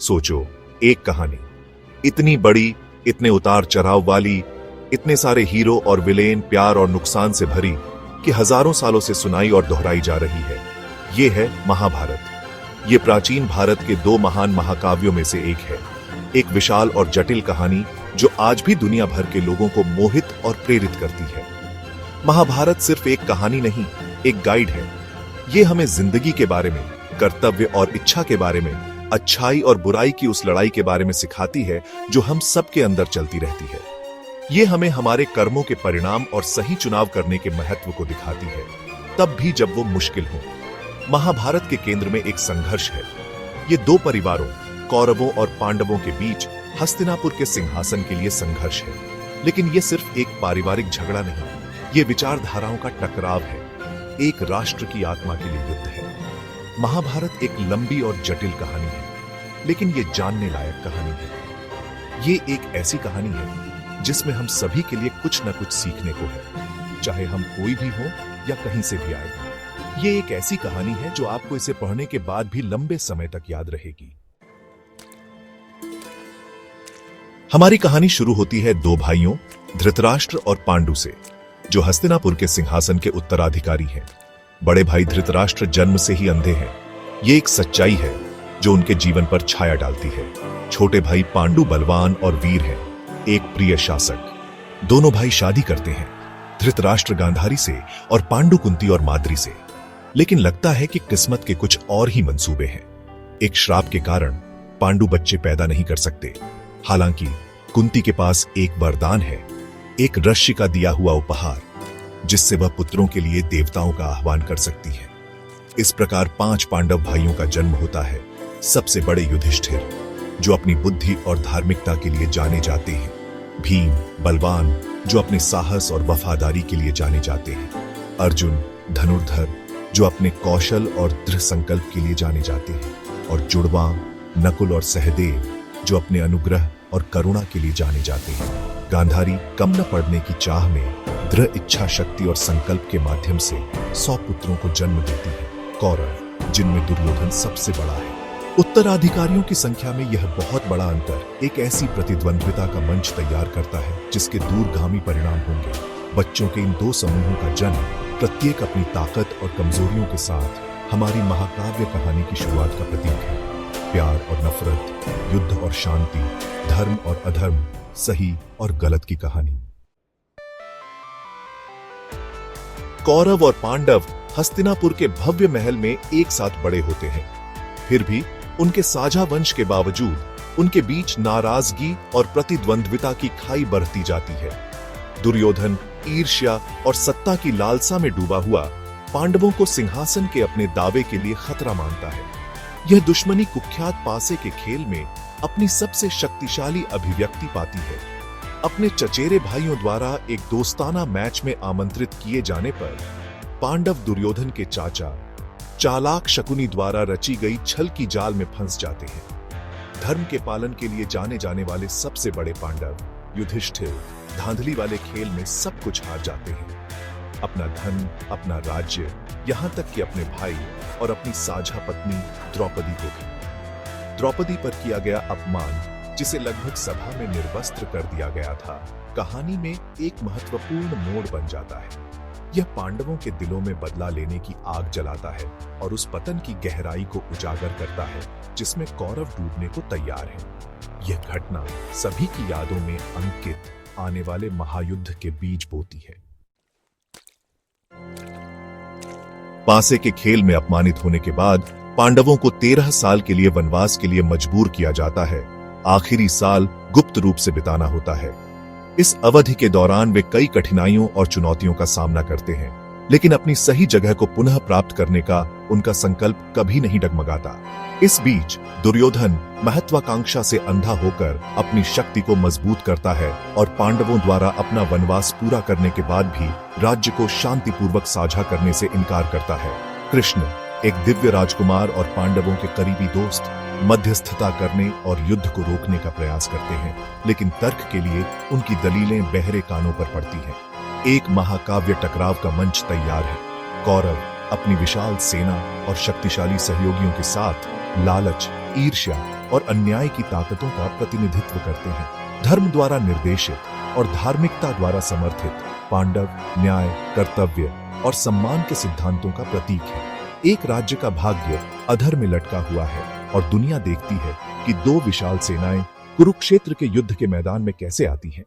सोचो, एक कहानी इतनी बड़ी, इतने उतार चढ़ाव वाली, इतने सारे हीरो और विलेन, प्यार और नुकसान से भरी कि हजारों सालों से सुनाई और दोहराई जा रही है। ये है महाभारत। ये प्राचीन भारत के दो महान महाकाव्यों में से एक है। एक विशाल और जटिल कहानी जो आज भी दुनिया भर के लोगों को मोहित और प्रेरित करती है। महाभारत सिर्फ एक कहानी नहीं, एक गाइड है। ये हमें जिंदगी के बारे में, कर्तव्य और इच्छा के बारे में, अच्छाई और बुराई की उस लड़ाई के बारे में सिखाती है जो हम सबके अंदर चलती रहती है। ये हमें हमारे कर्मों के परिणाम और सही चुनाव करने के महत्व को दिखाती है, तब भी जब वो मुश्किल हो। महाभारत के केंद्र में एक संघर्ष है। ये दो परिवारों, कौरवों और पांडवों के बीच हस्तिनापुर के सिंहासन के लिए संघर्ष है। लेकिन ये सिर्फ एक पारिवारिक झगड़ा नहीं, ये विचारधाराओं का टकराव है, एक राष्ट्र की आत्मा के लिए युद्ध है। महाभारत एक लंबी और जटिल कहानी है, लेकिन ये जानने लायक कहानी है। ये एक ऐसी कहानी है जिसमें हम सभी के लिए कुछ न कुछ सीखने को है, चाहे हम कोई भी हो या कहीं से भी आए। ये एक ऐसी कहानी है जो आपको इसे पढ़ने के बाद भी लंबे समय तक याद रहेगी। हमारी कहानी शुरू होती है दो भाइयों, धृतराष्ट्र और पांडु से, जो हस्तिनापुर के सिंहासन के उत्तराधिकारी हैं। बड़े भाई धृतराष्ट्र जन्म से ही अंधे हैं। ये एक सच्चाई है जो उनके जीवन पर छाया डालती है। छोटे भाई पांडु बलवान और वीर हैं, एक प्रिय शासक। दोनों भाई शादी करते हैं, धृतराष्ट्र गांधारी से और पांडु कुंती और माद्री से। लेकिन लगता है कि किस्मत के कुछ और ही मंसूबे हैं। एक श्राप के कारण पांडु बच्चे पैदा नहीं कर सकते। हालांकि कुंती के पास एक वरदान है, एक रश्मि का दिया हुआ उपहार, जिससे वह पुत्रों के लिए देवताओं का आह्वान कर सकती है। इस प्रकार 5 पांडव भाइयों का जन्म होता है। सबसे बड़े युधिष्ठिर, जो अपनी बुद्धि और धार्मिकता के लिए जाने जाते हैं। भीम बलवान, जो अपने साहस और वफादारी के लिए जाने जाते हैं। अर्जुन धनुर्धर, जो अपने कौशल और दृढ़ संकल्प के लिए जाने जाते हैं। और जुड़वा नकुल और सहदेव, जो अपने अनुग्रह और करुणा के लिए जाने जाते हैं। गांधारी कम न पड़ने की चाह में दृढ़ इच्छा शक्ति और संकल्प के माध्यम से 100 पुत्रों को जन्म देती है। कौरव, जिनमें दुर्योधन सबसे बड़ा है। उत्तराधिकारियों की संख्या में यह बहुत बड़ा अंतर एक ऐसी प्रतिद्वंद्विता का मंच तैयार करता है जिसके दूरगामी परिणाम होंगे। बच्चों के इन दो समूहों का जन्म, प्रत्येक अपनी ताकत और कमजोरियों के साथ, हमारी महाकाव्य कहानी की शुरुआत का प्रतीक है। प्यार और नफरत, युद्ध और शांति, धर्म और अधर्म, सही और गलत की कहानी। कौरव और पांडव हस्तिनापुर के भव्य महल में एक साथ बड़े होते हैं। फिर भी उनके साझा वंश के बावजूद उनके बीच नाराजगी और प्रतिद्वंद्विता की खाई बढ़ती जाती है। दुर्योधन ईर्ष्या और सत्ता की लालसा में डूबा हुआ पांडवों को सिंहासन के अपने दावे के लिए खतरा मानता है। यह दुश्मनी कुख्यात पासे के खेल में अपनी सबसे शक्तिशाली अभिव्यक्ति पाती है। अपने चचेरे भाइयों द्वारा एक दोस्ताना मैच में आमंत्रित किए जाने पर पांडव दुर्योधन के चाचा चालाक शकुनी द्वारा रची गई छल की जाल में फंस जाते हैं। धर्म के पालन के लिए जाने जाने वाले सबसे बड़े पांडव युधिष्ठिर धांधली वाले खेल में सब कुछ हार जाते हैं। अपना धन, अपना राज्य, यहां तक कि अपने भाई और अपनी साझा पत्नी द्रौपदी को भी। द्रौपदी पर किया गया अपमान, जिसे लगभग सभा में निर्वस्त्र कर दिया गया था, कहानी में एक महत्वपूर्ण मोड़ बन जाता है। यह पांडवों के दिलों में बदला लेने की आग जलाता है और उस पतन की गहराई को उजागर करता है जिसमें कौरव डूबने को तैयार है। यह घटना सभी की यादों में अंकित आने वाले महायुद्ध के बीज बोती है। पासे के खेल में अपमानित होने के बाद पांडवों को 13 साल के लिए वनवास के लिए मजबूर किया जाता है। आखिरी साल गुप्त रूप से बिताना होता है। इस अवधि के दौरान वे कई कठिनाइयों और चुनौतियों का सामना करते हैं, लेकिन अपनी सही जगह को पुनः प्राप्त करने का उनका संकल्प कभी नहीं डगमगाता। इस बीच दुर्योधन महत्वाकांक्षा से अंधा होकर अपनी शक्ति को मजबूत करता है और पांडवों द्वारा अपना वनवास पूरा करने के बाद भी राज्य को शांतिपूर्वक साझा करने से इनकार करता है। कृष्ण, एक दिव्य राजकुमार और पांडवों के करीबी दोस्त, मध्यस्थता करने और युद्ध को रोकने का प्रयास करते हैं, लेकिन तर्क के लिए उनकी दलीलें बहरे कानों पर पड़ती हैं। एक महाकाव्य टकराव का मंच तैयार है। कौरव अपनी विशाल सेना और शक्तिशाली सहयोगियों के साथ लालच, ईर्ष्या और अन्याय की ताकतों का प्रतिनिधित्व करते हैं। धर्म द्वारा निर्देशित और धार्मिकता द्वारा समर्थित पांडव न्याय, कर्तव्य और सम्मान के सिद्धांतों का प्रतीक है। एक राज्य का भाग्य अधर में लटका हुआ है और दुनिया देखती है कि दो विशाल सेनाएं कुरुक्षेत्र के युद्ध के मैदान में कैसे आती हैं।